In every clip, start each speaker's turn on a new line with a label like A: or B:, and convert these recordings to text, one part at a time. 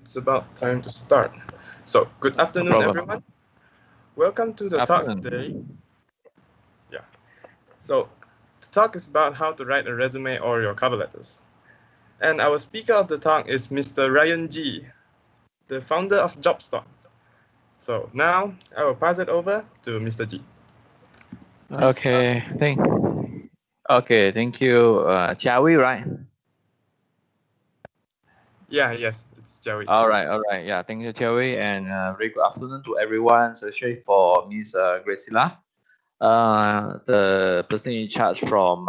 A: it's about time to start. So, good afternoon, everyone. Welcome to the talk today. Yeah. So, the talk is about how to write a resume or your cover letters. And our speaker of the talk is Mr. Ryan G, the founder of Jobstock. So now I will pass it over to Mr. G.
B: Okay, thank you, Jiawi, right?
A: Yes, it's Jiawi.
B: All right. Yeah, thank you, Jiawi, and very good afternoon to everyone, especially for Miss Gracila, the person in charge from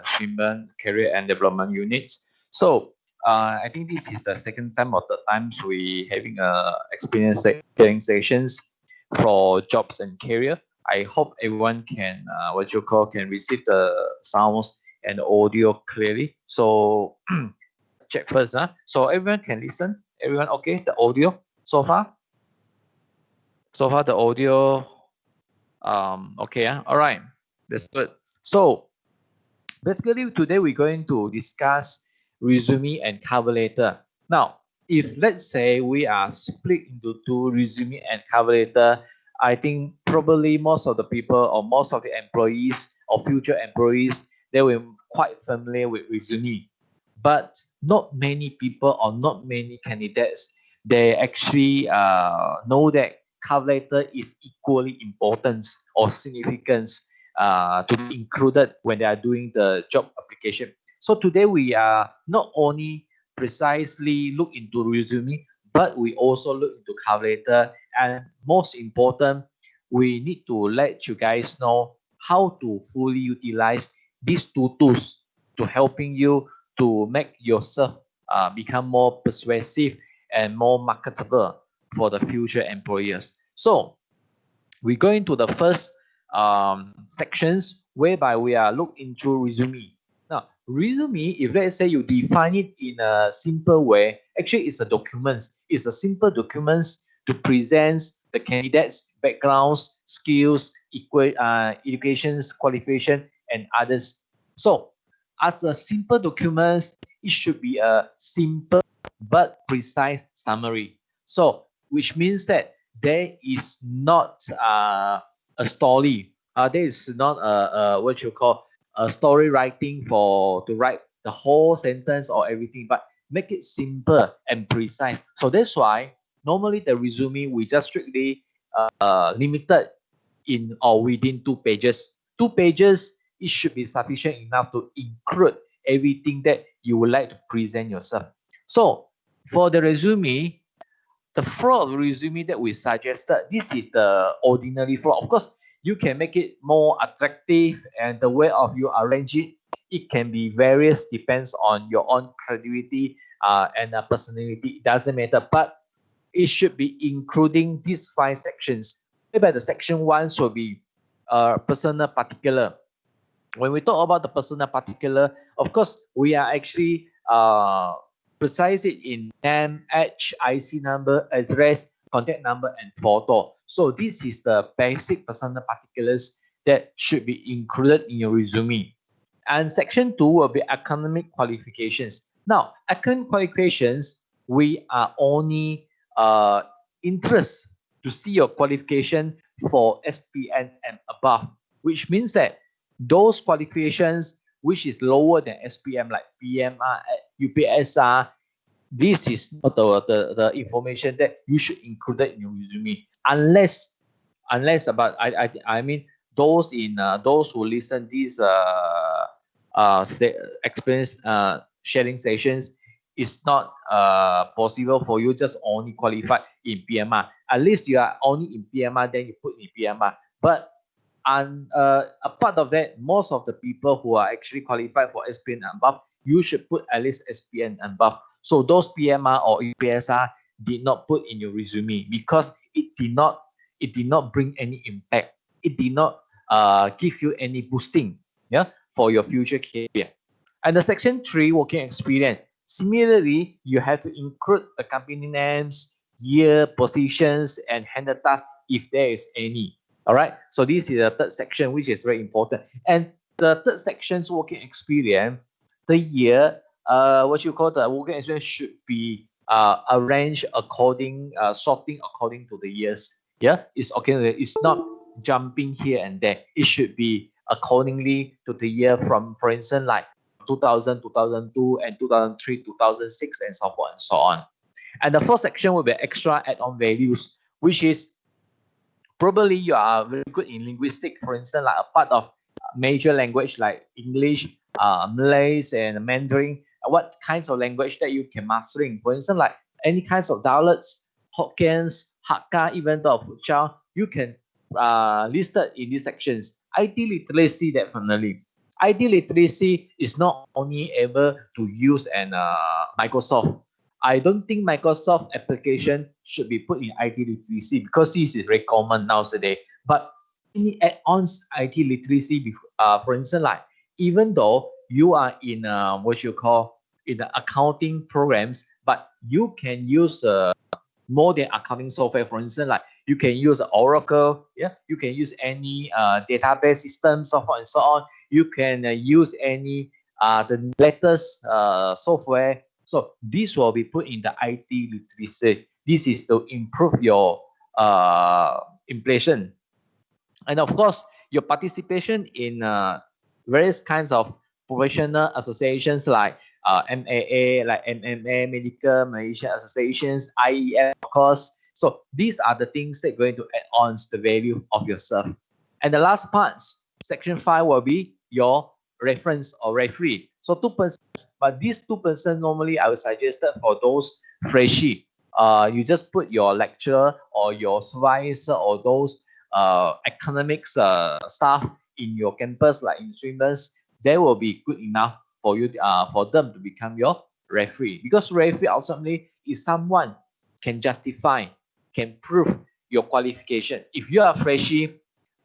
B: Swinburne Career and Development Units. So I think this is the second time or third times we having experience sharing sessions for jobs and career. I hope everyone can can receive the sounds and audio clearly. So check first, so everyone can listen. Everyone okay? The audio so far? So far the audio okay. All right, that's good. So basically today we're going to discuss resume and cover letter. Now, if let's say we are split into two, resume and cover letter, I think probably most of the people or most of the employees or future employees, they will quite familiar with resume. But not many people or not many candidates, they actually know that cover letter is equally important or significant to be included when they are doing the job application. So today we are not only precisely look into resume, but we also look into cover letter. And most important, we need to let you guys know how to fully utilize these two tools to helping you to make yourself become more persuasive and more marketable for the future employers. So we go into the first sections whereby we are look into resume. Now, resume, if let's say you define it in a simple way, actually it's a document. It's a simple documents to present the candidate's backgrounds, skills, educations, qualification, and others. So, as a simple document, it should be a simple but precise summary. So, which means that there is not a story. There is not what you call a story writing for to write the whole sentence or everything, but make it simple and precise. So that's why normally the resume we just strictly limited in or within 2 pages. 2 pages it should be sufficient enough to include everything that you would like to present yourself. So for the resume, the flow of resume that we suggested, this is the ordinary flow. Of course, you can make it more attractive and the way of you arrange it, it can be various, depends on your own credibility and personality. It doesn't matter, but it should be including these 5 sections. Whereby the section 1 should be personal particular. When we talk about the personal particular, of course, we are actually precise it in name, age, IC number, address, contact number, and photo. So this is the basic personal particulars that should be included in your resume. And section 2 will be academic qualifications. Now, academic qualifications, we are only interested to see your qualification for SPM and above, which means that those qualifications which is lower than SPM like PMR, UPSR, this is not the information that you should include in your resume unless about I mean those in those who listen these experience sharing sessions is not possible for you just only qualified in PMR. At least you are only in PMR, then you put in PMR. But and apart of that, most of the people who are actually qualified for SPN and above, you should put at least SPN and above. So those PMR or UPSR did not put in your resume because it did not bring any impact. It did not give you any boosting, for your future career. And the section 3 working experience. Similarly, you have to include the company names, year, positions, and handle tasks if there is any. All right. So this is the third section, which is very important. And the third section's working experience, the year, what you call the working experience should be arrange according, sorting according to the years. Yeah, it's okay. It's not jumping here and there. It should be accordingly to the year from, for instance, like 2000, 2002, and 2003, 2006, and so forth and so on. And the first section will be extra add-on values, which is probably you are very good in linguistic, for instance, like a part of major language like English, Malay, and Mandarin. What kinds of language that you can mastering? For instance, like any kinds of dialects, Hokkiens, Hakka, even the Fuzhou, you can listed in these sections. IT literacy, definitely. IT literacy is not only able to use an Microsoft. I don't think Microsoft application should be put in IT literacy because this is very common nowadays. But any add-ons IT literacy, for instance, like even though you are in what you call in the accounting programs, but you can use more than accounting software. For instance, like you can use Oracle, yeah, you can use any database system, so forth and so on. You can use any the latest software. So this will be put in the IT literacy. This is to improve your inflation. And of course, your participation in various kinds of professional associations like MAA, like MMA, Medical Malaysia Associations, IEF, of course. So these are the things that are going to add on to the value of yourself. And the last part, section 5, will be your reference or referee. So 2%, but these 2% normally I would suggest for those freshie. You just put your lecturer or your supervisor or those academics staff in your campus, like in Swinburne's, they will be good enough for you for them to become your referee, because referee ultimately is someone can justify, can prove your qualification. If you are freshie,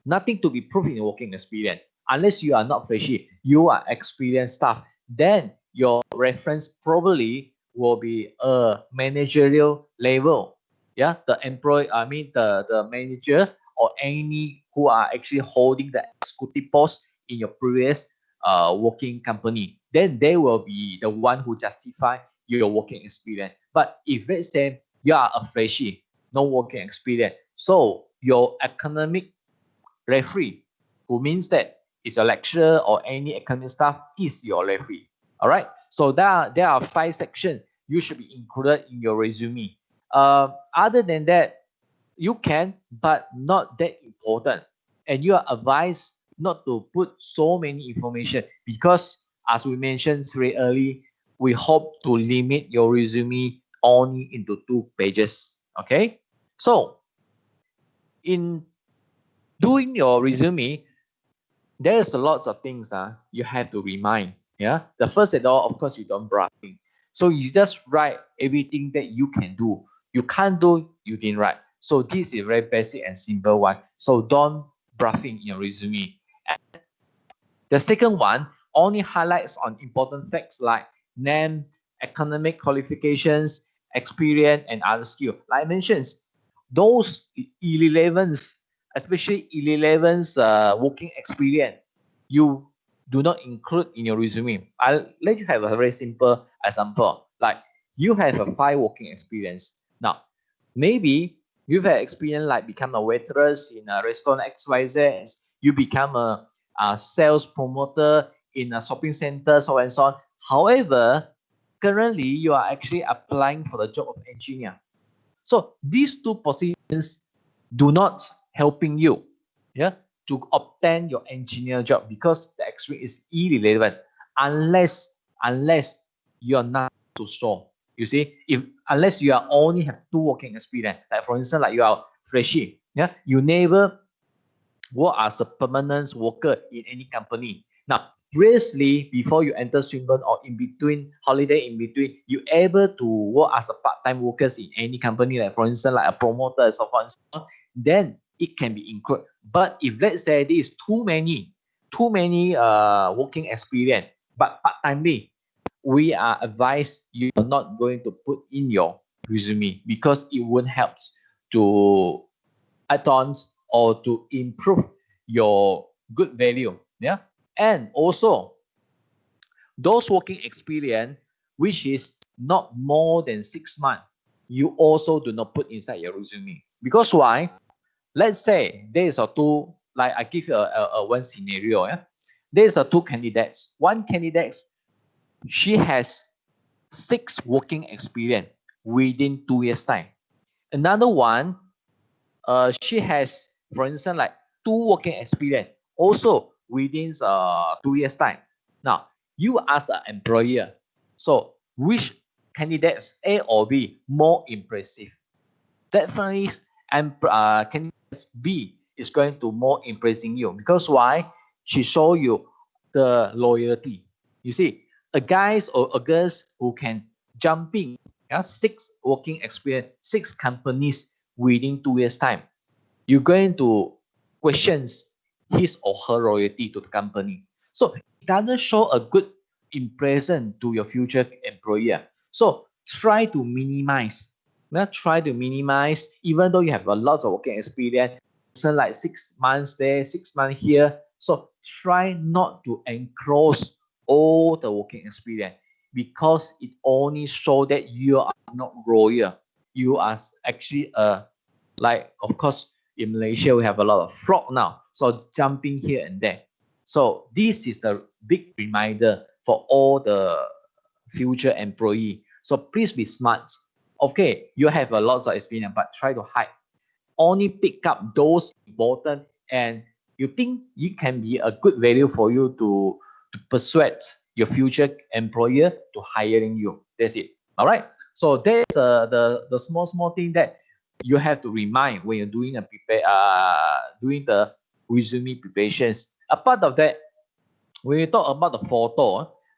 B: nothing to be proved in your working experience. Unless you are not freshie, you are experienced staff, then your reference probably will be a managerial level. Yeah, the employee, I mean the manager or any who are actually holding the executive post in your previous working company, then they will be the one who justify your working experience. But if let's say you are a freshie, no working experience, so your academic referee, who means that is your lecturer or any academic staff, is your referee. All right. So there are 5 sections you should be included in your resume. Other than that, you can, but not that important. And you are advised not to put so many information because, as we mentioned very early, we hope to limit your resume only into 2 pages. Okay. So in doing your resume, there's a lots of things you have to remind. Yeah. The first at all, of course, you don't brushing. So you just write everything that you can do. You can't do, you didn't write. So this is very basic and simple one. So don't brushing in your resume. And the second one only highlights on important facts like name, academic qualifications, experience, and other skill. Like I mentioned, those 11s, especially 11's working experience, you do not include in your resume. I'll let you have a very simple example. Like you have a 5 working experience. Now, maybe you've had experience like become a waitress in a restaurant XYZ. You become a sales promoter in a shopping center, so and so on. However, currently you are actually applying for the job of engineer. So these 2 positions do not helping you, yeah, to obtain your engineer job because the experience is irrelevant unless you are not too strong. You see, if unless you are only have 2 working experience, like for instance, like you are freshie, yeah, you never work as a permanent worker in any company. Now, previously, before you enter Swinburne or in between, holiday in between, you able to work as a part-time workers in any company, like for instance, like a promoter and so on, then it can be included. But if let's say there is too many working experience, but part-timely, we are advised you are not going to put in your resume because it won't help to add-ons or to improve your good value. Yeah. And also those working experience which is not more than 6 months, you also do not put inside your resume. Because why? Let's say there is a two, like I give you a one scenario. Yeah? There is a two candidates. One candidate, she has 6 working experience within 2 years time. Another one, she has, for instance, like 2 working experience also within 2 years time. Now, you as an employer, so which candidates A or B more impressive? Definitely, candidate B is going to more impressing you because why? She show you the loyalty. You see, a guys or a girls who can jumping, yeah, 6 working experience, 6 companies within 2 years time, you're going to questions his or her loyalty to the company. So it doesn't show a good impression to your future employer. So try to minimize. Try to minimize, even though you have a lot of working experience, so like 6 months there, 6 months here. So try not to enclose all the working experience because it only shows that you are not loyal. You are actually like, of course, in Malaysia, we have a lot of fraud now. So jumping here and there. So this is the big reminder for all the future employee. So please be smart. Okay, you have a lot of experience, but try to hide. Only pick up those important and you think it can be a good value for you to persuade your future employer to hiring you. That's it. All right. So there's the small thing that you have to remind when you're doing doing the resume preparations. Apart of that, when you talk about the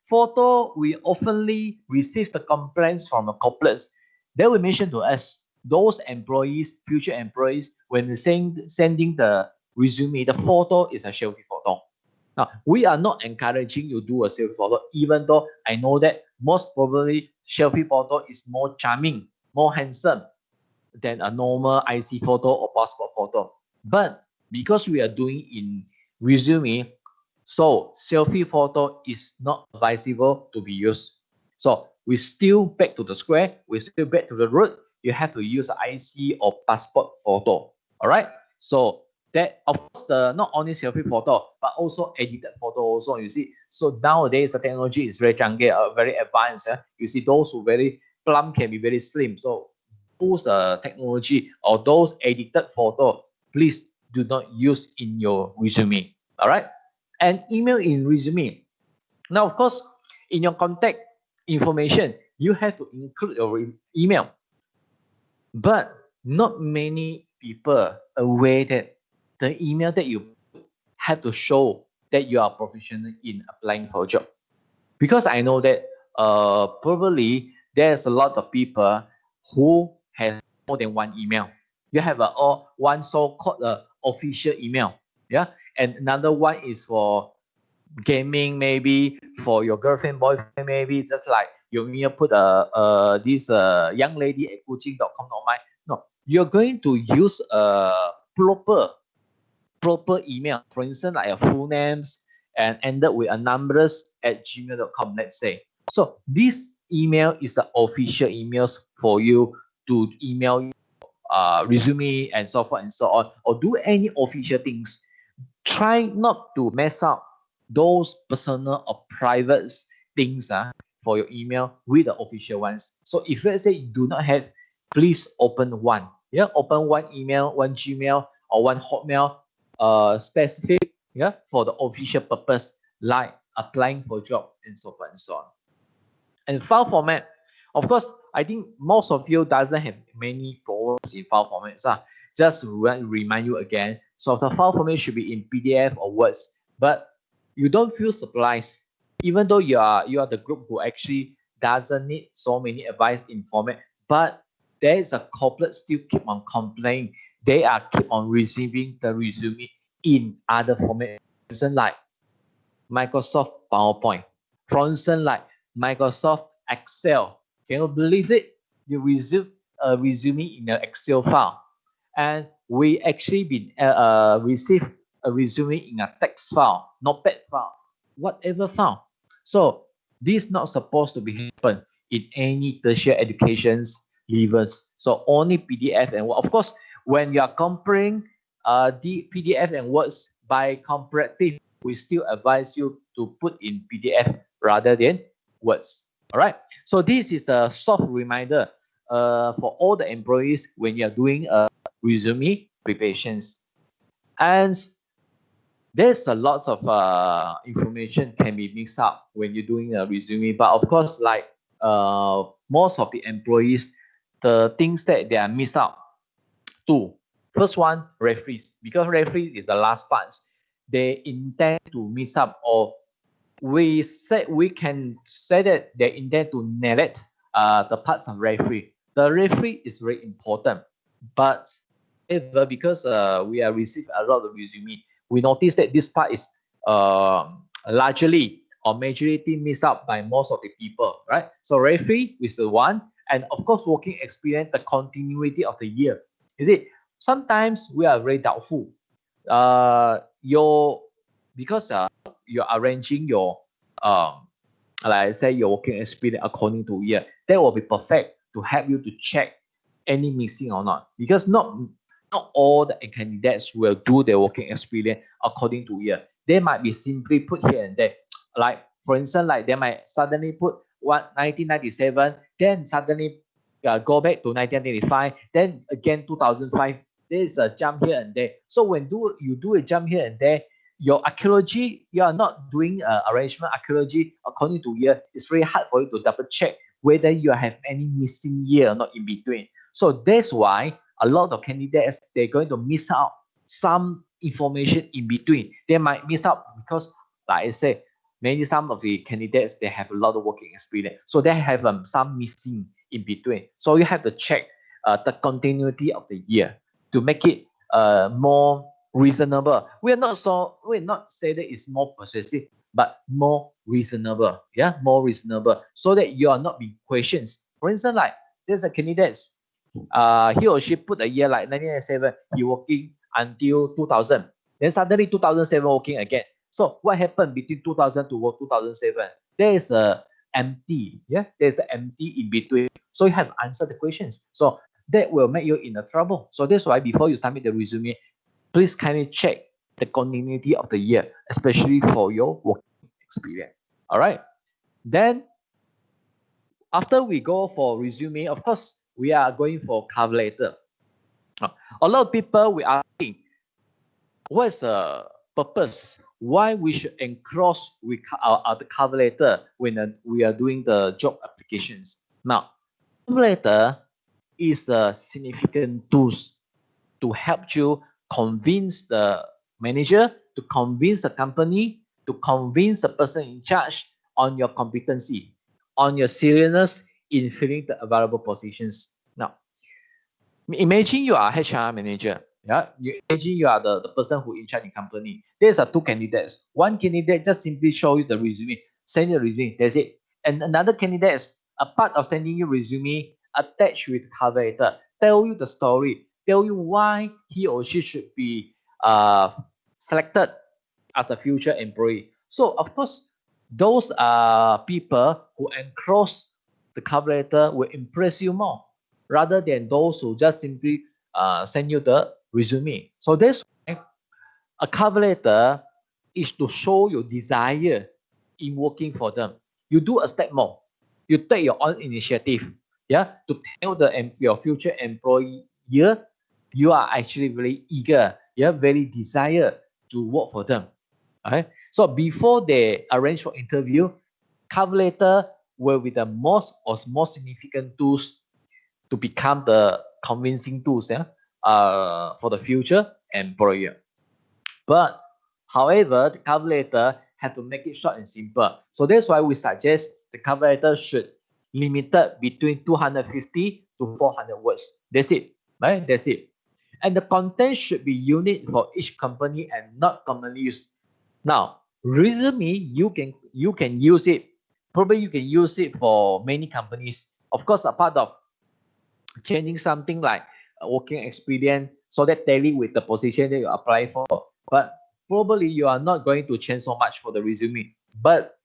B: photo, we oftenly receive the complaints from the corporates. They will mention to us those employees, future employees, when sending the resume, the photo is a selfie photo. Now, we are not encouraging you to do a selfie photo, even though I know that most probably selfie photo is more charming, more handsome than a normal IC photo or passport photo. But because we are doing in resume, so selfie photo is not advisable to be used. So we still back to the square, we still back to the root, you have to use IC or passport photo. All right. So that, of course, the not only selfie photo, but also edited photo also, you see. So nowadays the technology is very jungle, very advanced. You see those who very plump can be very slim. So those technology or those edited photo, please do not use in your resume. All right. And email in resume. Now, of course, in your contact information, you have to include your email. But not many people aware that the email that you have to show that you are professional in applying for a job. Because I know that probably there's a lot of people who have more than one email. You have one so-called official email, yeah, and another one is for gaming, maybe for your girlfriend, boyfriend, maybe just like you put this young lady at coaching.com.my. No, you're going to use a proper email, for instance, like a full names and ended with a numbers at gmail.com, let's say. So this email is the official emails for you to email resume and so forth and so on, or do any official things. Try not to mess up those personal or private things for your email with the official ones. So if let's say you do not have, please open one. Yeah, open one email, one Gmail or one Hotmail specific, yeah, for the official purpose like applying for job and so forth and so on. And file format, of course, I think most of you doesn't have many problems in file formats. Just remind you again. So the file format should be in PDF or Words, but you don't feel surprised, even though you are the group who actually doesn't need so many advice in format, but there is a corporate still keep on complaining. They are keep on receiving the resume in other formats, like Microsoft PowerPoint, for instance, like Microsoft Excel. Can you believe it? You receive a resume in an Excel file, and we actually been receive a resume in a text file, notepad file, whatever file. So this not supposed to be happen. in any tertiary educations levels. So only PDF and of course, when you are comparing the PDF and words by comparative, we still advise you to put in PDF rather than words. All right. So this is a soft reminder for all the employees when you are doing a resume preparations. And there's a lot of information can be mixed up when you're doing a resume. But of course, like most of the employees, the things that they are missed out. Two. First one, referees. Because referees is the last part. They intend to miss up, or we can say that they intend to neglect the parts of referee. The referee is very important, but because we have received a lot of resume, we notice that this part is largely or majority missed out by most of the people, right? So referee is the one, and of course working experience, the continuity of the year. Is it? Sometimes we are very doubtful. Because you're arranging your like I say, your working experience according to year, that will be perfect to help you to check any missing or not. Because not all the candidates will do their working experience according to year. They might be simply put here and there. Like for instance, like they might suddenly put 1997, then suddenly go back to 1995, then again 2005. There is a jump here and there. So when you do a jump here and there, your archaeology, you are not doing arrangement archaeology according to year. It's very hard for you to double check whether you have any missing year or not in between. So that's why a lot of candidates, they're going to miss out some information in between. They might miss out because, like I said, some of the candidates, they have a lot of working experience. So they have some missing in between. So you have to check the continuity of the year to make it more reasonable. We're not say that it's more persuasive, but more reasonable. Yeah, more reasonable, so that you are not being questioned. For instance, like there's a candidate, he or she put a year like 1997, he working until 2000. Then suddenly 2007 working again. So what happened between 2000 to 2007? There is a empty. Yeah, there's an empty in between. So you have to answer the questions. So that will make you in a trouble. So that's why before you submit the resume, please kindly check the continuity of the year, especially for your working experience. All right. Then after we go for resume, of course, we are going for cover letter. A lot of people we are asking, what's the purpose? Why we should enclose with the cover letter when we are doing the job applications? Now, cover letter is a significant tool to help you convince the manager, to convince the company, to convince the person in charge on your competency, on your seriousness in filling the available positions. Now, imagine you are a HR manager. Yeah, you imagine you are the person who in charge the company. There's two candidates. One candidate just simply show you the resume, send you the resume, that's it. And another candidate, a part of sending you resume, attached with cover letter, tell you the story, tell you why he or she should be selected as a future employee. So of course, those are people who enclose the cover letter will impress you more rather than those who just simply send you the resume. So that's why a cover letter is to show your desire in working for them. You do a step more. You take your own initiative, yeah, to tell your future employer you are actually very eager, yeah, very desire to work for them. Okay? So before they arrange for interview, cover letter will be the most significant tools to become the convincing tools, yeah, for the future employer. But however, the cover letter have to make it short and simple. So that's why we suggest the cover letter should limited between 250 to 400 words. That's it, right? That's it. And the content should be unique for each company and not commonly used. Now, resume, you can use it. Probably you can use it for many companies. Of course, a part of changing something like working experience so that tally with the position that you apply for. But probably you are not going to change so much for the resume. But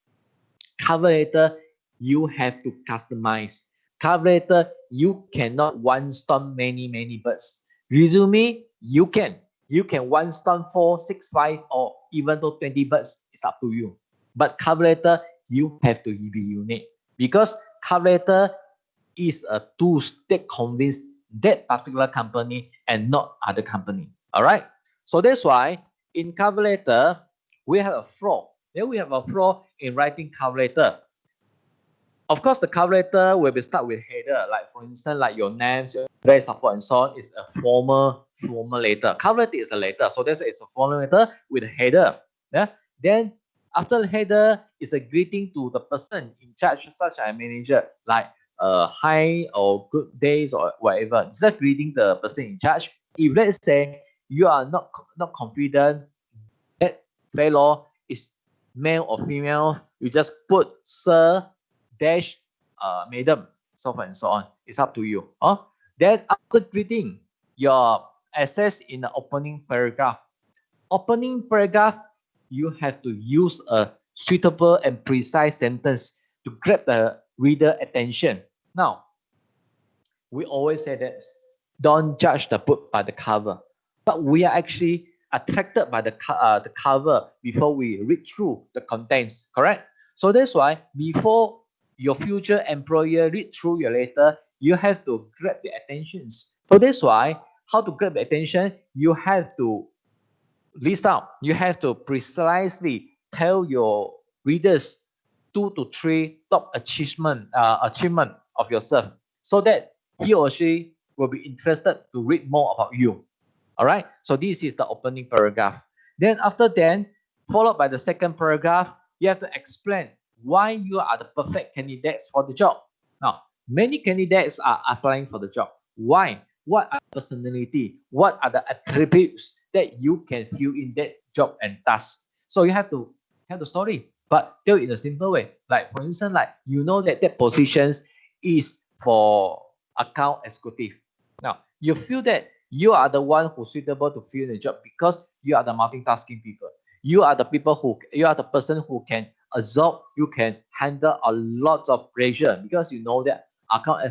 B: cover letter, you have to customize. Cover letter, you cannot one stone many birds. Resume, you can. You can one stone 4, 6, 5, or even though 20 birds. It's up to you. But cover letter, you have to be unique because cover letter is a tool that convince that particular company and not other company. All right. So that's why in cover letter we have a flaw. Then we have a flaw in writing cover letter. Of course, the cover letter will be start with header, like for instance, like your names, your address, support, and so on is a formal letter. Cover letter is a letter, so that's it's a formal letter with a header. Yeah. Then after the header is a greeting to the person in charge, such as a manager, like hi or good days or whatever. It's a greeting the person in charge. If let's say you are not confident that fellow is male or female, you just put sir dash madam, so forth and so on. It's up to you. Then after greeting, your access in the opening paragraph. Opening paragraph, you have to use a suitable and precise sentence to grab the reader attention. Now, we always say that don't judge the book by the cover, but we are actually attracted by the cover before we read through the contents, correct? So that's why before your future employer read through your letter, you have to grab the attentions. So that's why how to grab the attention, you have to list out. You have to precisely tell your readers 2 to 3 top achievement of yourself, so that he or she will be interested to read more about you. All right. So this is the opening paragraph. Then after that, followed by the second paragraph, you have to explain why you are the perfect candidates for the job. Now, many candidates are applying for the job. Why? What are personality? What are the attributes that you can fill in that job and task? So you have to tell the story, but tell it in a simple way. Like for instance, like you know that positions is for account executive. Now you feel that you are the one who's suitable to fill the job because you are the multitasking people. You are the person who can absorb, you can handle a lot of pressure because you know that account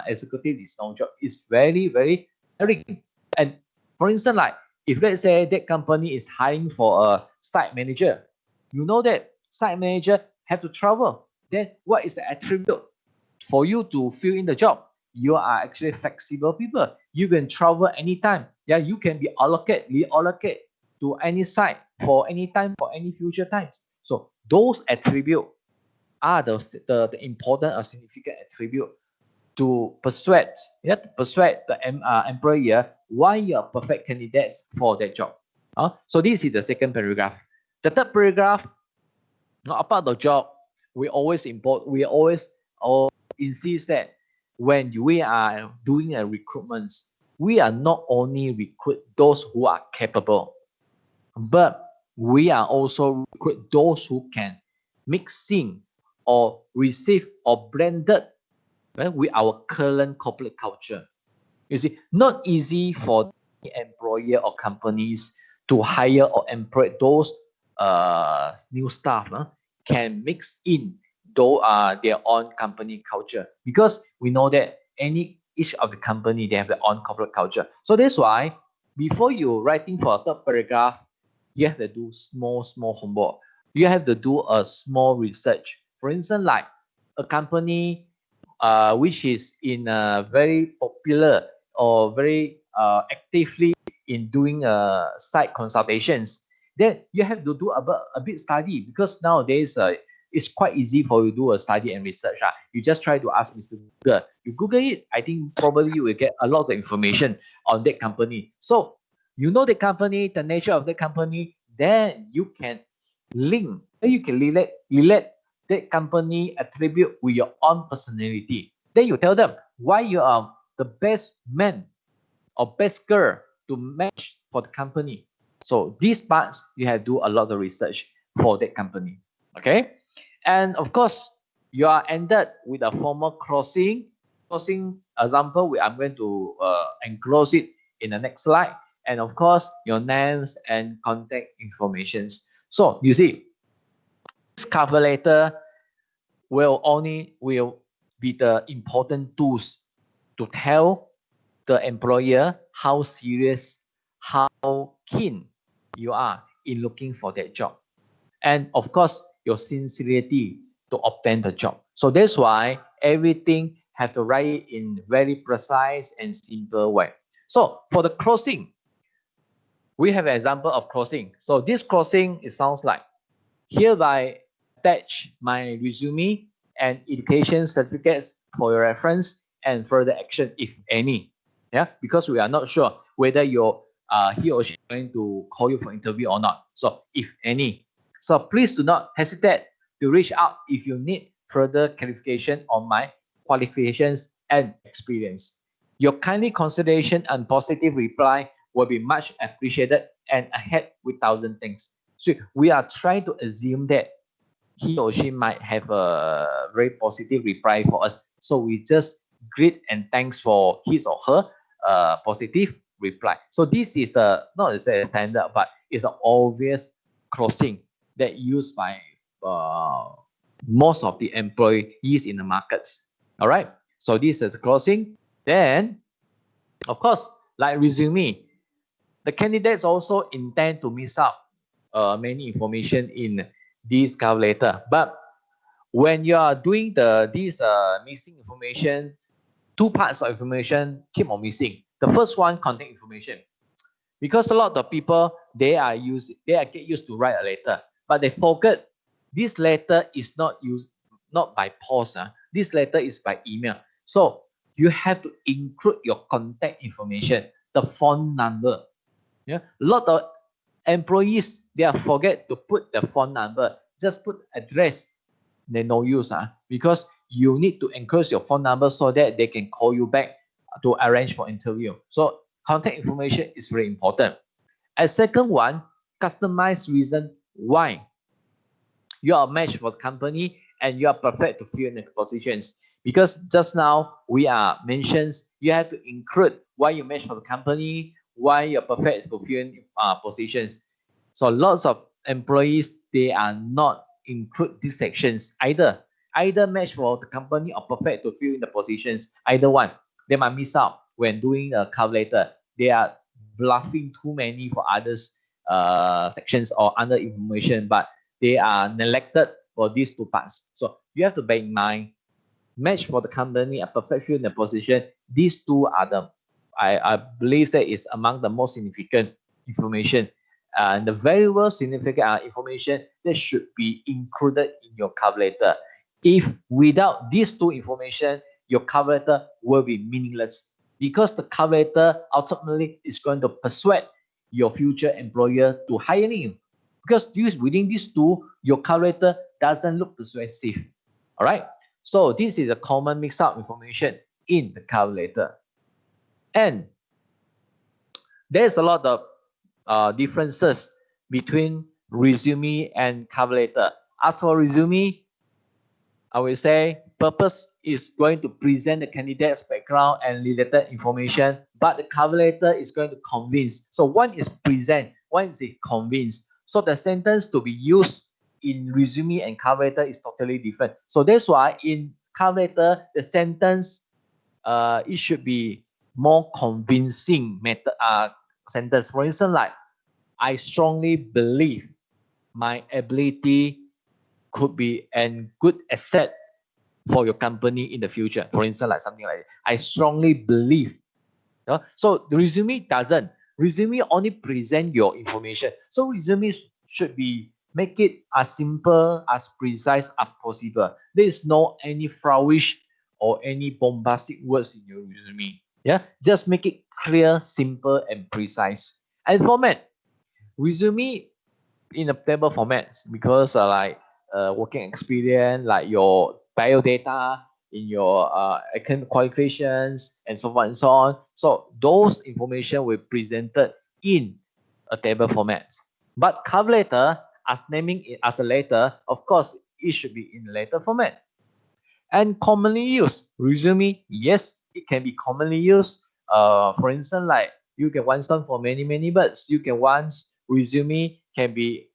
B: executive is no job. It's very tiring. And for instance, like if let's say that company is hiring for a site manager, you know that site manager have to travel. Then what is the attribute for you to fill in the job? You are actually flexible people. You can travel anytime. Yeah, you can be reallocate to any site for any time, for any future times. So those attributes are the important or significant attribute to persuade the employer why you are perfect candidates for that job. So this is the second paragraph. The third paragraph, not about the job, we always insist that when we are doing a recruitment, we are not only recruit those who are capable, but we are also recruit those who can mixing or receive or blended with our current corporate culture. You see, not easy for the employer or companies to hire or employ those new staff can mix in their own company culture, because we know that each of the company, they have their own corporate culture. So that's why before you writing for a third paragraph, you have to do small homework. You have to do a small research. For instance, like a company which is in very popular or very actively in doing site consultations, then you have to do a bit study, because nowadays it's quite easy for you to do a study and research. You just try to ask Mr. Google. You Google it, I think probably you will get a lot of information on that company. So you know the company, the nature of the company, then you can link, then you can relate that company attribute with your own personality. Then you tell them why you are the best man or best girl to match for the company. So these parts, you have to do a lot of research for that company. Okay. And of course, you are ended with a formal closing example. I'm going to enclose it in the next slide. And of course, your names and contact informations. So you see, this cover letter, will be the important tools to tell the employer how serious, how keen you are in looking for that job. And of course, your sincerity to obtain the job. So that's why everything have to write it in very precise and simple way. So for the closing, we have an example of closing. So this closing, it sounds like, hereby attach my resume and education certificates for your reference and further action, if any. Yeah, because we are not sure whether he or she is going to call you for interview or not. So if any. So please do not hesitate to reach out if you need further clarification on my qualifications and experience. Your kindly consideration and positive reply will be much appreciated and ahead with 1,000 things. So we are trying to assume that he or she might have a very positive reply for us. So we just greet and thanks for his or her positive reply. So this is the, not to say standard, but it's an obvious closing that used by most of the employees in the markets. All right. So this is a closing. Then, of course, like resume, the candidates also intend to miss out many information in this cover letter. But when you are doing this missing information, two parts of information keep on missing. The first one, contact information. Because a lot of people, they get used to write a letter, but they forget this letter is not by post. This letter is by email. So you have to include your contact information, the phone number. Yeah, a lot of employees, they forget to put the phone number, just put address. They no use because you need to enclose your phone number so that they can call you back to arrange for interview. So contact information is very important. And second one, customized reason why you are a match for the company and you are perfect to fill in the positions. Because just now we are mentioned, you have to include why you match for the company, why you're perfect for filling positions. So lots of employees, they are not include these sections either match for the company or perfect to fill in the positions. Either one, they might miss out when doing a cover letter. They are bluffing too many for others sections or other information, but they are neglected for these two parts. So you have to bear in mind, match for the company and perfect fill in the position. These two are the, I believe that is among the most significant information. And the very well significant information that should be included in your cover letter. If without these two information, your cover letter will be meaningless, because the cover letter ultimately is going to persuade your future employer to hire you. Because within these two, your cover letter doesn't look persuasive. All right. So this is a common mix-up information in the cover letter. And there's a lot of differences between resume and cover letter. As for resume, I will say purpose is going to present the candidate's background and related information, but the cover letter is going to convince. So one is present, one is convince. So the sentence to be used in resume and cover letter is totally different. So that's why in cover letter, the sentence it should be more convincing method sentence. For instance, like, I strongly believe my ability could be a good asset for your company in the future. For instance, like something like that. I strongly believe. So the resume doesn't. Resume only present your information. So resume should be make it as simple, as precise as possible. There is no any flourish or any bombastic words in your resume. Yeah, just make it clear, simple, and precise. And format, resume in a table format, because like working experience, like your bio data, in your academic qualifications, and so on and so on. So those information will presented in a table format. But cover letter, as naming it as a letter, of course, it should be in letter format. And commonly used resume, yes, it can be commonly used. For instance, like, you get one stone for many birds. You can once resume can be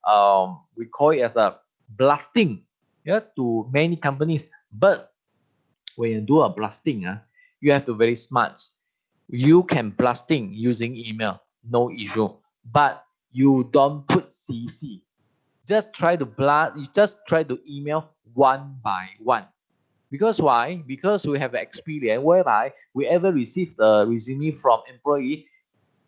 B: we call it as a blasting. yeah, to many companies. But when you do a blasting, you have to very smart. You can blasting using email, no issue. But you don't put CC. Just try to blast. You just try to email one by one. Because why? Because we have experience whereby we ever receive the resume from employee,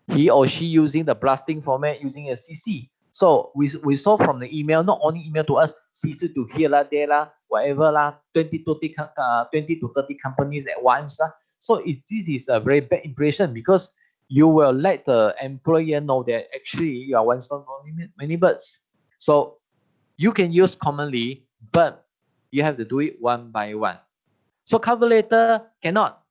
B: he or she using the blasting format using a CC. So we saw from the email, not only email to us, CC to here lah, there lah, whatever lah, 20 to 30 companies at once lah. So this is a very bad impression because you will let the employer know that actually you are one stone for many birds. So you can use commonly, but you have to do it one by one. So cover letter cannot.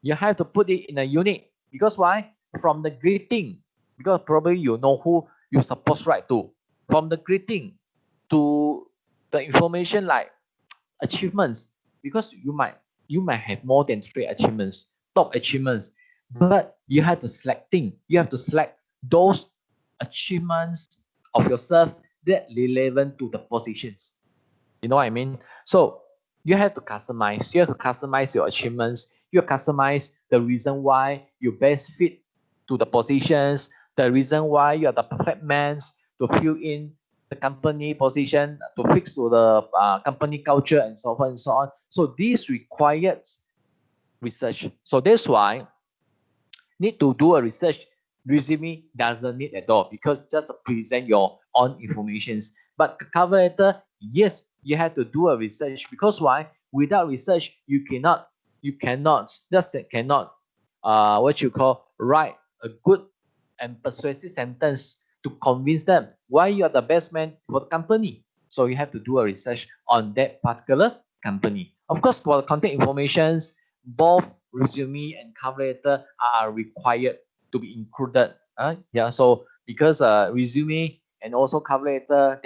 B: You have to put it in a unit. Because why? From the greeting, because probably you know who you're supposed to write to. From the greeting to the information like achievements, because you might have more than 3 achievements, top achievements, but you have to selecting. You have to select those achievements of yourself that relevant to the positions. You know what I mean? So you have to customize. You have to customize your achievements. You customize the reason why you best fit to the positions, the reason why you are the perfect man to fill in the company position, to fix to the company culture, and so on and so on. So this requires research. So that's why need to do a research. Resume doesn't need at all because just present your own informations. But cover letter, yes, you have to do a research because why? Without research, you cannot what you call write a good and persuasive sentence to convince them why you are the best man for the company. So you have to do a research on that particular company. Of course, for the contact informations, both resume and cover letter are required to be included. Yeah, so because resume and also cover letter,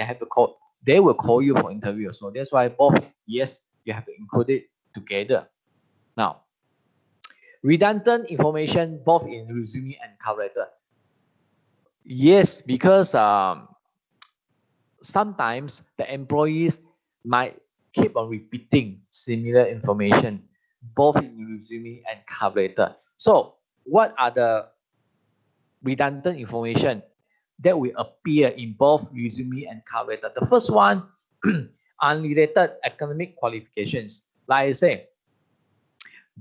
B: they will call you for interview. So that's why both, yes, you have to include it together. Now, redundant information both in resume and cover letter. Yes, because sometimes the employees might keep on repeating similar information both in resume and cover letter. So what are the redundant information that will appear in both resume and cover letter? The first one, unrelated academic qualifications. Like I say,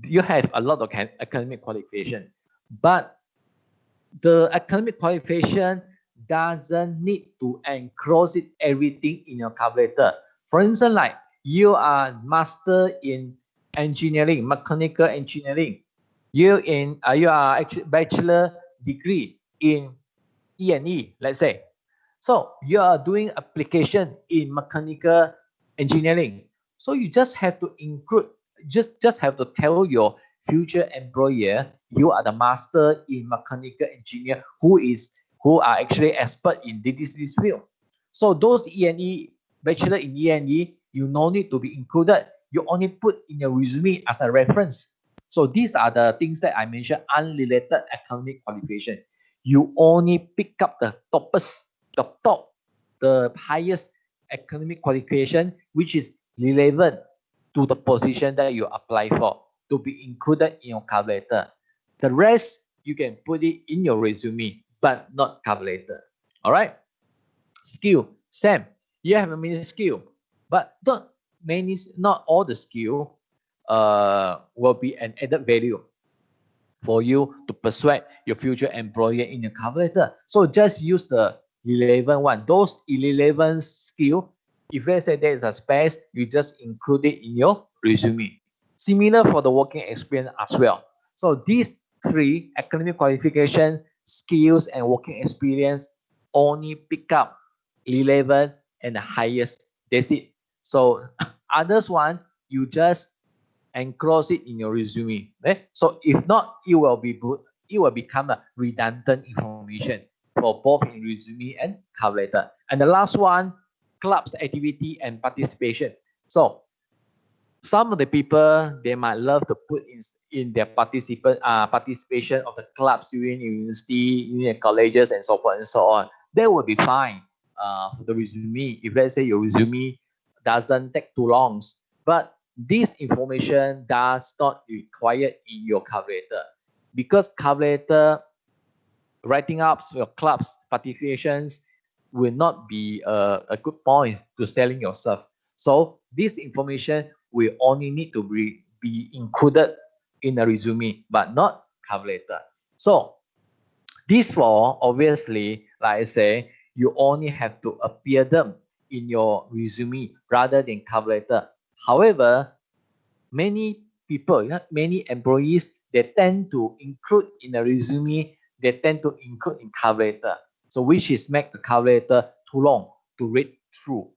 B: you have a lot of academic qualification, but the academic qualification doesn't need to enclose it everything in your cover letter. For instance, like you are master in engineering, mechanical engineering. You are actually bachelor degree in E&E, let's say. So you are doing application in mechanical engineering. So you just have to include, just have to tell your future employer you are the master in mechanical engineer who are actually expert in this field. So those E&E, bachelor in E&E, you no need to be included. You only put in your resume as a reference. So these are the things that I mentioned, unrelated academic qualification. You only pick up the toppest, the highest academic qualification, which is relevant to the position that you apply for, to be included in your cover letter. The rest, you can put it in your resume, but not cover letter. All right? Skill. Sam, you have a many skill, but not all the skill will be an added value for you to persuade your future employer in your cover letter. So just use the relevant one. Those irrelevant skill, if let's say there is a space, you just include it in your resume. Similar for the working experience as well. So these 3 academic qualification, skills, and working experience only pick up 11 and the highest. That's it. So others one, you just enclose it in your resume. Okay? So if not, it will become a redundant information for both in resume and cover letter. And the last one, clubs, activity, and participation. So some of the people, they might love to put in their participation of the clubs during university, union colleges, and so forth and so on. That would be fine for the resume. If let's say your resume doesn't take too long. But this information does not require in your cover letter, because cover letter writing up your club's participations will not be a good point to selling yourself. So this information will only need to be included in a resume, but not cover letter. So these four, obviously, like I say, you only have to appear them in your resume rather than cover letter. However, many people, many employees, they tend to include in a resume, they tend to include in cover letter. So which is make the cover letter too long to read through,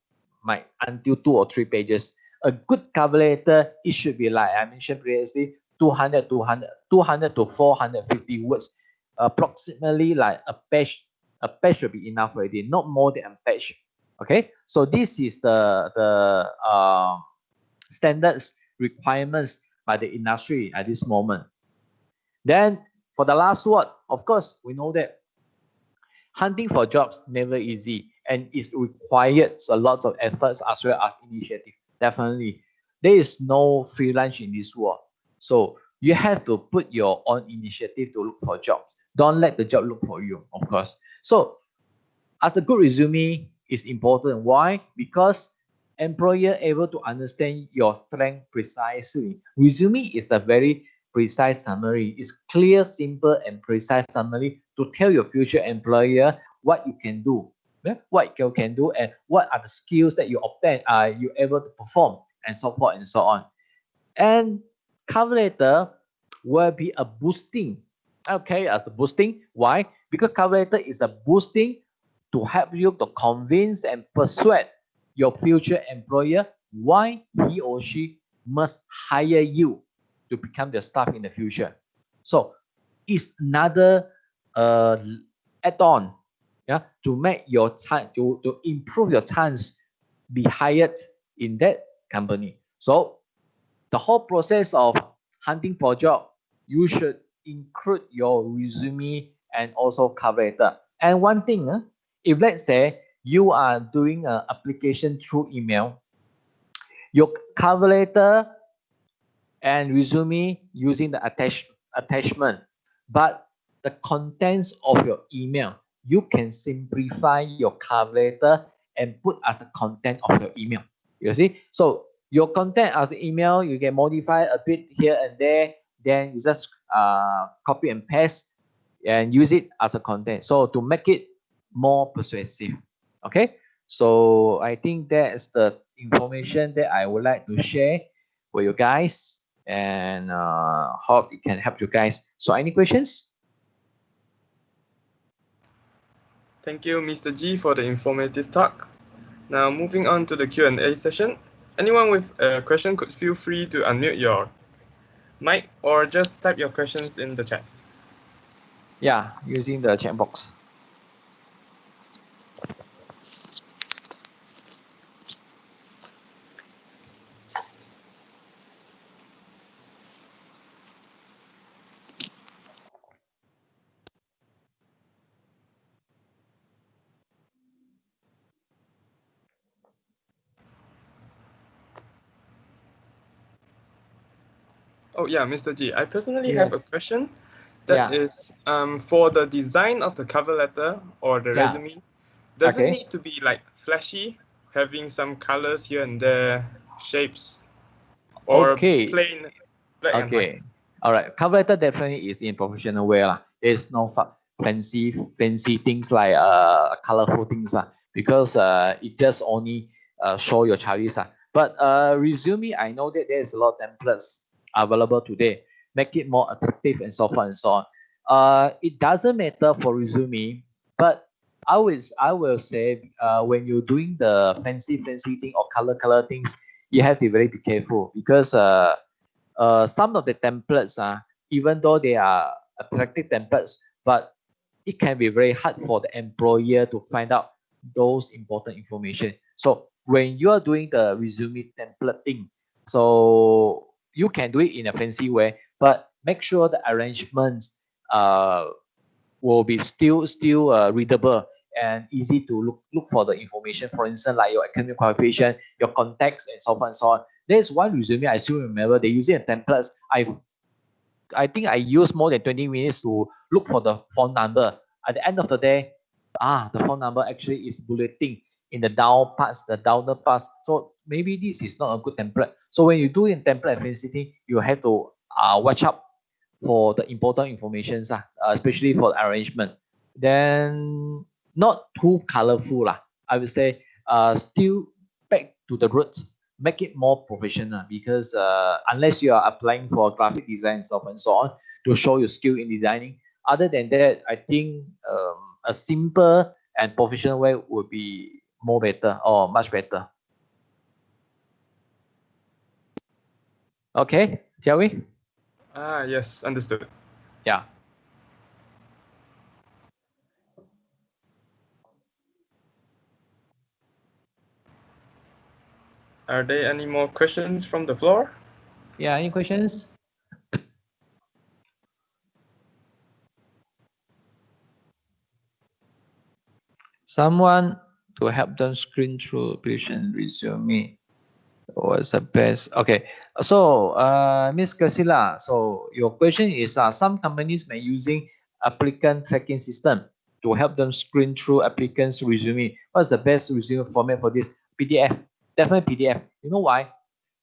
B: until 2 or 3 pages. A good cover letter, it should be like I mentioned previously, 200 to 450 words, approximately like a page. A page should be enough already, not more than a page. Okay, so this is the standards requirements by the industry at this moment. Then for the last word, of course, we know that hunting for jobs never easy, and it requires a lot of efforts as well as initiative. Definitely, there is no free lunch in this world. So you have to put your own initiative to look for jobs. Don't let the job look for you, of course. So as a good resume is important. Why? Because employer able to understand your strength precisely. Resume is a very precise summary. It's clear, simple, and precise summary to tell your future employer what you can do, what you can do, and what are the skills that you obtain, are you able to perform, and so forth and so on. And cover letter will be a boosting. Okay, as a boosting. Why? Because cover letter is a boosting to help you to convince and persuade your future employer why he or she must hire you to become their staff in the future. So it's another add-on, to make your chance to improve your chance be hired in that company. So the whole process of hunting for job, you should include your resume and also cover letter. And one thing, if let's say you are doing an application through email, your cover letter and resume using the attachment, but the contents of your email, you can simplify your cover letter and put as a content of your email. You see, so your content as an email, you can modify a bit here and there, then you just copy and paste and use it as a content. So to make it more persuasive. Okay, so I think that's the information that I would like to share with you guys, and hope it can help you guys. So any questions?
A: Thank you, Mr. G, for the informative talk. Now moving on to the Q&A session. Anyone with a question could feel free to unmute your mic or just type your questions in the chat.
B: Yeah, using the chat box.
A: Oh yeah, Mr. G, I personally have a question
B: Yeah.
A: is for the design of the cover letter or the
B: Yeah.
A: resume, does it
B: Okay.
A: need to be like flashy, having some colors here and there, shapes, or
B: Okay.
A: plain black and white?
B: Okay. All right. Cover letter definitely is in professional way lah. There's no fancy things like colorful things because it just only show your Chinese But resume, I know that there's a lot of templates available today. Make it more attractive and so forth and so on. It doesn't matter for resume, but I will say when you're doing the fancy thing or color things, you have to be careful because some of the templates even though they are attractive templates, but it can be very hard for the employer to find out those important information. So when you are doing the resume template thing, so you can do it in a fancy way, but make sure the arrangements will be still readable and easy to look for the information. For instance, like your academic qualification, your contacts, and so on and so on. There's one resume I still remember. They're using templates. I think I used more than 20 minutes to look for the phone number. At the end of the day, the phone number actually is bulleting in the down parts, the downer parts. So maybe this is not a good template. So when you do in template visiting, you have to watch out for the important information, especially for the arrangement. Then not too colorful, I would say still back to the roots, make it more professional, because unless you are applying for graphic design stuff and so on to show your skill in designing, other than that, I think a simple and professional way would be more better or much better. Okay, shall we?
A: Yes, understood.
B: Yeah.
A: Are there any more questions from the floor?
B: Yeah, any questions? Someone to help them screen through application resume. What's the best? Okay, so Miss Casilla, so your question is some companies may using applicant tracking system to help them screen through applicants' resume. What's the best resume format for this? PDF, definitely PDF. You know why?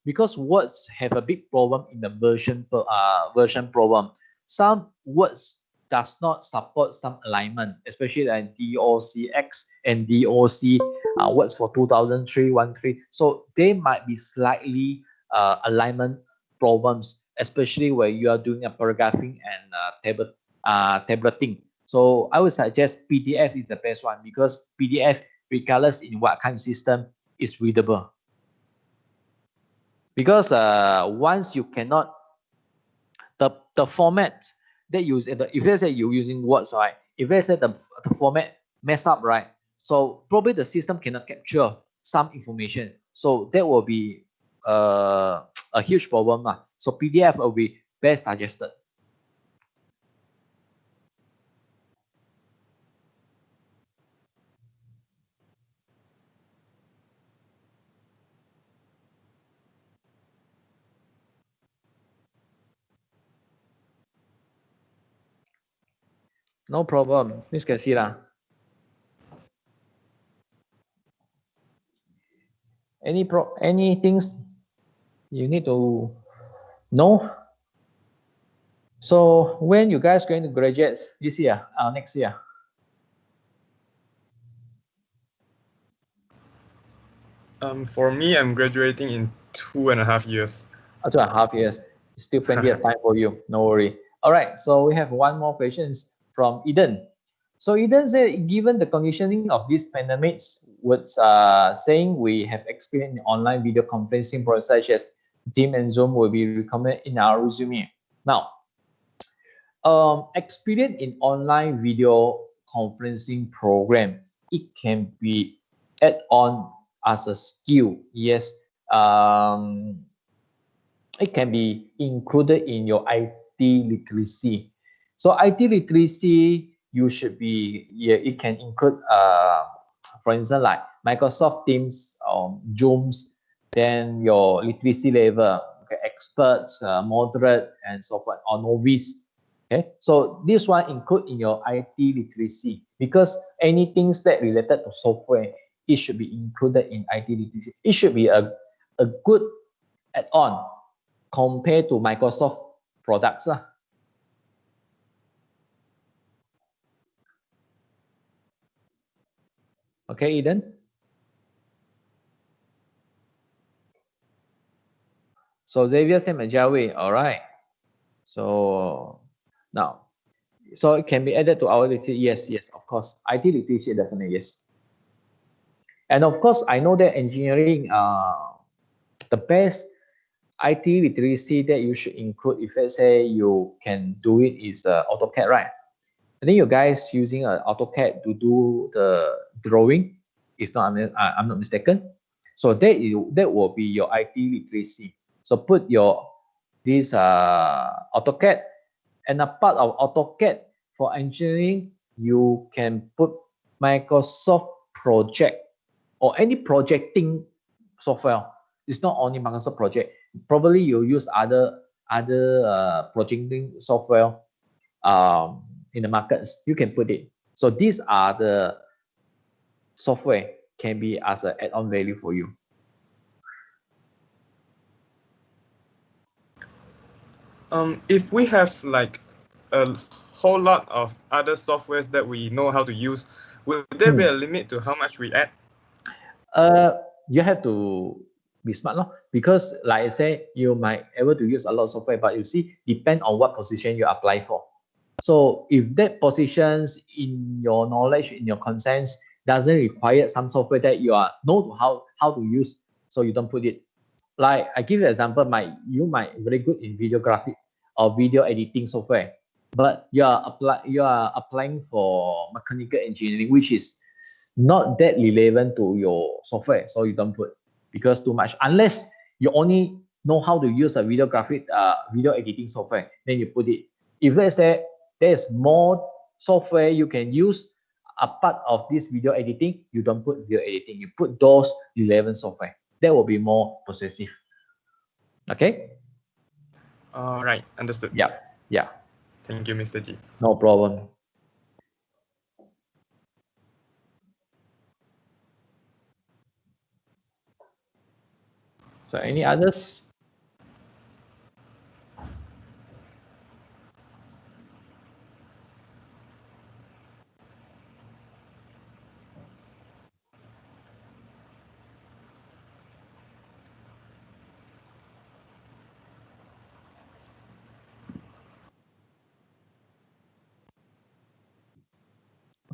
B: Because words have a big problem in the version problem. Some words does not support some alignment, especially like DOCX and DOC words for 2003-13. So they might be slightly alignment problems, especially where you are doing a paragraphing and tableting. So I would suggest PDF is the best one, because PDF, regardless in what kind of system, is readable. Because once you cannot, the format that you if let's say you're using words, right? If let's say the format mess up, right? So probably the system cannot capture some information. So that will be a huge problem. So PDF will be best suggested. No problem, Miss Casilla. Any things you need to know? So when you guys going to graduate this year, next year?
A: For me, I'm graduating in 2.5 years.
B: 2.5 years. Still plenty of time for you. No worry. All right. So we have one more questions from Eden. So Eden said, given the conditioning of these pandemics, what's saying we have experienced in online video conferencing process such as Team and Zoom will be recommended in our resume. Now, experience in online video conferencing program, it can be add on as a skill. Yes. It can be included in your IT literacy. So IT literacy, you should be, it can include, for instance, like Microsoft Teams, Zooms, then your literacy level, okay, experts, moderate, and so forth, or novice. Okay, so this one include in your IT literacy, because anything that related to software, it should be included in IT literacy. It should be a good add-on compared to Microsoft products. Okay, Eden? So Xavier said Majawi, all right. So now, so it can be added to our literacy. Yes, yes, of course. IT literacy, definitely, yes. And of course, I know that engineering, the best IT literacy that you should include, if let's say you can do it, is AutoCAD, right? I think you guys using AutoCAD to do the drawing, if not, I'm not mistaken. So that will be your IT literacy. So put this AutoCAD, and a part of AutoCAD for engineering, you can put Microsoft project or any projecting software. It's not only Microsoft project. Probably you use other projecting software in the markets. You can put it. So these are the software can be as an add-on value for you.
A: If we have like a whole lot of other softwares that we know how to use, will there be a limit to how much we add?
B: You have to be smart, no? Because like I say, you might able to use a lot of software, but you see, depend on what position you apply for. So if that positions in your knowledge, in your consents, doesn't require some software that you are know how to use, so you don't put it. Like I give you an example, you might very good in videographic or video editing software, but you are applying for mechanical engineering, which is not that relevant to your software, so you don't put because too much. Unless you only know how to use a videographic video editing software, then you put it. If let's say there's more software you can use apart of this video editing, you don't put video editing. You put those relevant software. That will be more persuasive. Okay.
A: All right, understood.
B: Yeah. Yeah.
A: Thank you, Mr. G.
B: No problem. So any others?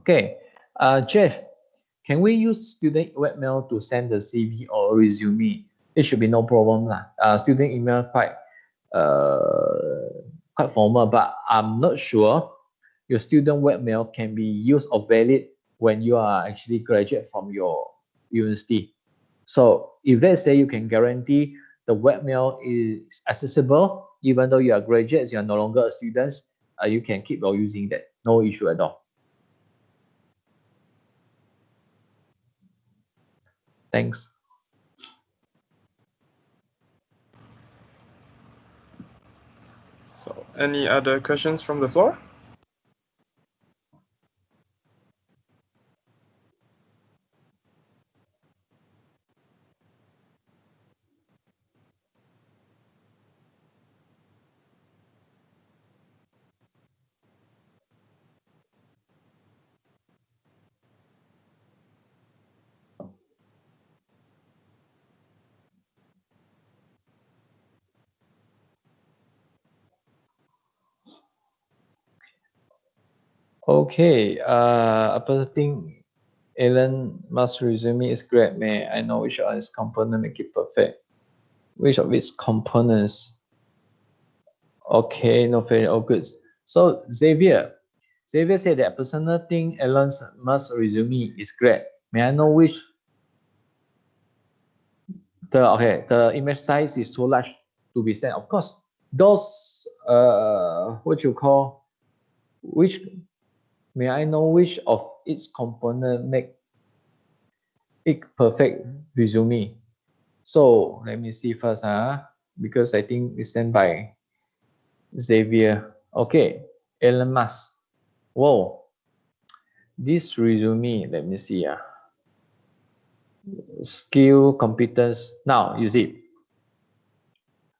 B: Okay, Jeff, can we use student webmail to send the CV or resume? It should be no problem lah. Student email quite formal, but I'm not sure your student webmail can be used or valid when you are actually graduate from your university. So if let's say you can guarantee the webmail is accessible, even though you are graduates, you are no longer a students, you can keep on using that. No issue at all. Thanks.
A: So, any other questions from the floor?
B: Okay, upper thing, Elon Musk resume is great, man. I know which of its component make it perfect. Which of its components? Okay, no failure, all good. So Xavier said that personal thing, Elon Musk resume is great. May I know which? The image size is too large to be sent. Of course, those what you call which? May I know which of its component make it perfect resume? So let me see first, because I think it's sent by Xavier. Okay, Elon Musk. Whoa, this resume, let me see. Skill, competence. Now, you see.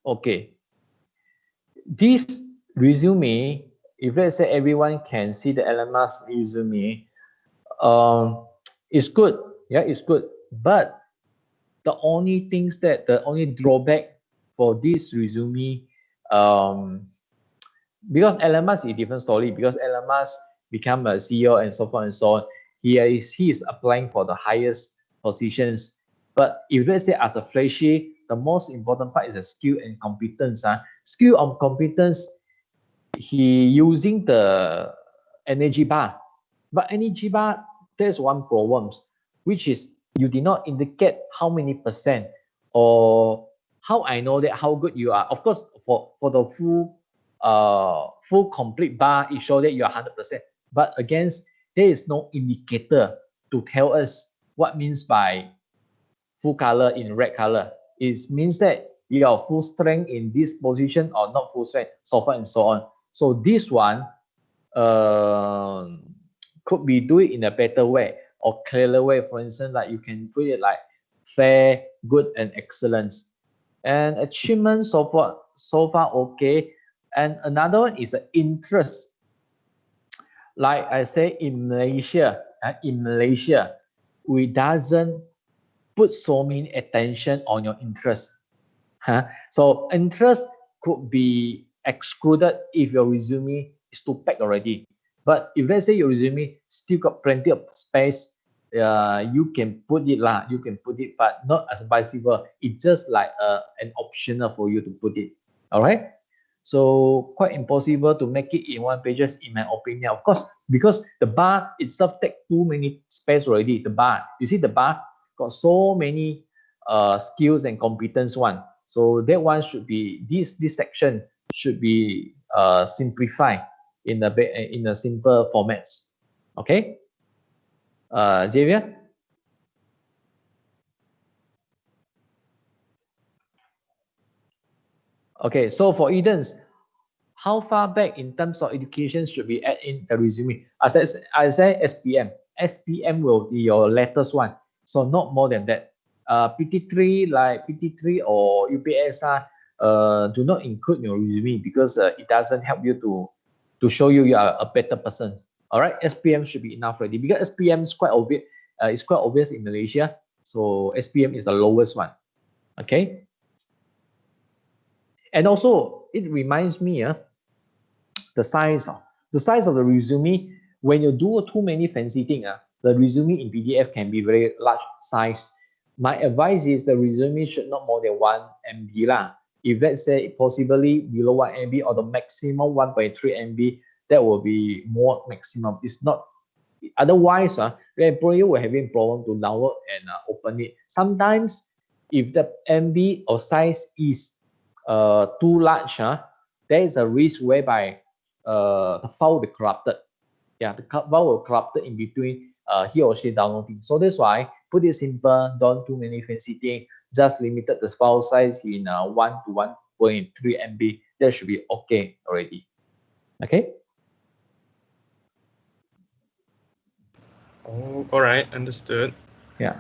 B: Okay. This resume, if let's say everyone can see the Elon Musk resume, it's good. Yeah, it's good. But the only drawback for this resume, because Elon Musk is a different story. Because Elon Musk become a CEO and so forth and so on, he is applying for the highest positions. But if let's say as a freshie, the most important part is the skill and competence. Skill and competence, he using the energy bar, but energy bar there's one problem, which is you did not indicate how many percent or how I know that how good you are. Of course, for the full complete bar, it shows that you are 100%. But against there is no indicator to tell us what means by full color in red color. It means that you are full strength in this position or not full strength, so forth and so on. So this one could be do it in a better way or clearer way. For instance, like you can put it like fair, good, and excellence. And achievement so far okay. And another one is an interest. Like I say, in Malaysia, we doesn't put so many attention on your interest. So interest could be excluded if your resume is too packed already. But if let's say your resume still got plenty of space, you can put it lah. You can put it, but not as vice versa. It's just like an optional for you to put it. All right. So quite impossible to make it in one pages, in my opinion. Of course, because the bar itself take too many space already. The bar, you see, the bar got so many skills and competence one. So that one should be this section should be simplified in a simple formats. Okay, Xavier. Okay, so for Eden's, how far back in terms of education should we add in the resume? I say SPM. SPM will be your latest one, so not more than that. PT3 like PT3 or UPSR do not include your resume because it doesn't help you to show you are a better person. All right, SPM should be enough already because SPM is quite obvious. It's quite obvious in Malaysia, so SPM is the lowest one. Okay, and also it reminds me the size of the resume. When you do too many fancy things, the resume in PDF can be very large size. My advice is the resume should not more than 1 MB lah. If let's say possibly below 1 MB or the maximum 1.3 MB, that will be more maximum. It's not, otherwise the employer will having problem to download and open it. Sometimes if the MB or size is too large, there is a risk whereby the file will be corrupted. Yeah, the file will corrupted in between he or she downloading. So that's why put it simple, don't too many fancy things, just limited the file size in 1 to 1.3 MB. That should be okay already. Okay.
A: Oh, all right, understood.
B: Yeah.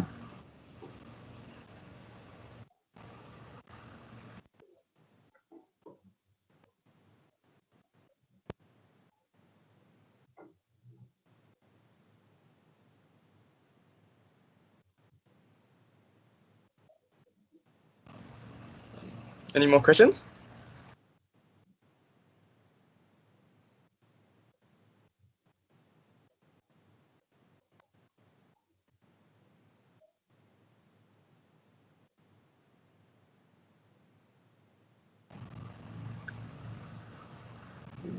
A: Any more questions?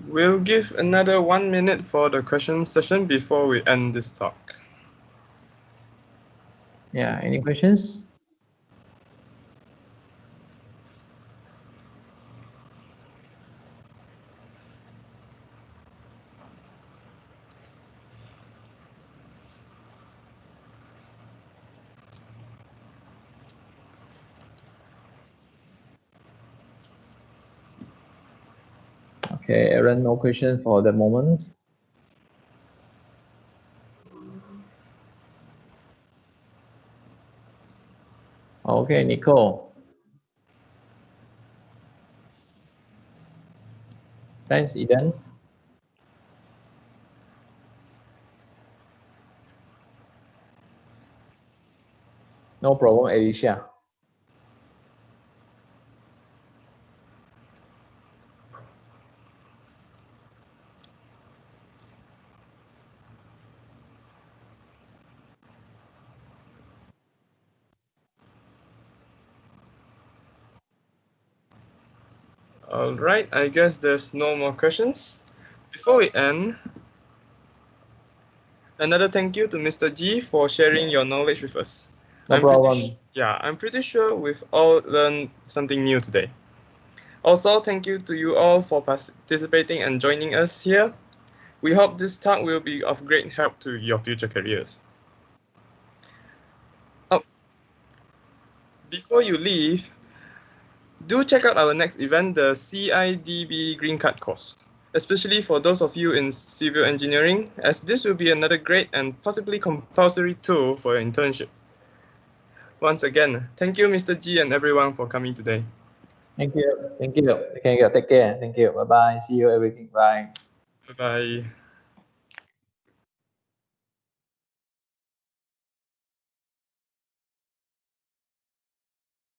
A: We'll give another 1 minute for the question session before we end this talk.
B: Yeah, any questions? Okay, Aaron, no question for the moment. Okay, Nicole. Thanks, Eden. No problem, Alicia.
A: All right, I guess there's no more questions. Before we end, another thank you to Mr. G for sharing your knowledge with us.
B: No problem.
A: I'm pretty sure we've all learned something new today. Also, thank you to you all for participating and joining us here. We hope this talk will be of great help to your future careers. Oh, before you leave, do check out our next event, the CIDB Green Card course, especially for those of you in civil engineering, as this will be another great and possibly compulsory tool for your internship. Once again, thank you, Mr. G, and everyone for coming today.
B: Thank you. Thank you. Take care. Thank you. Bye-bye. See you everything. Bye.
A: Bye-bye.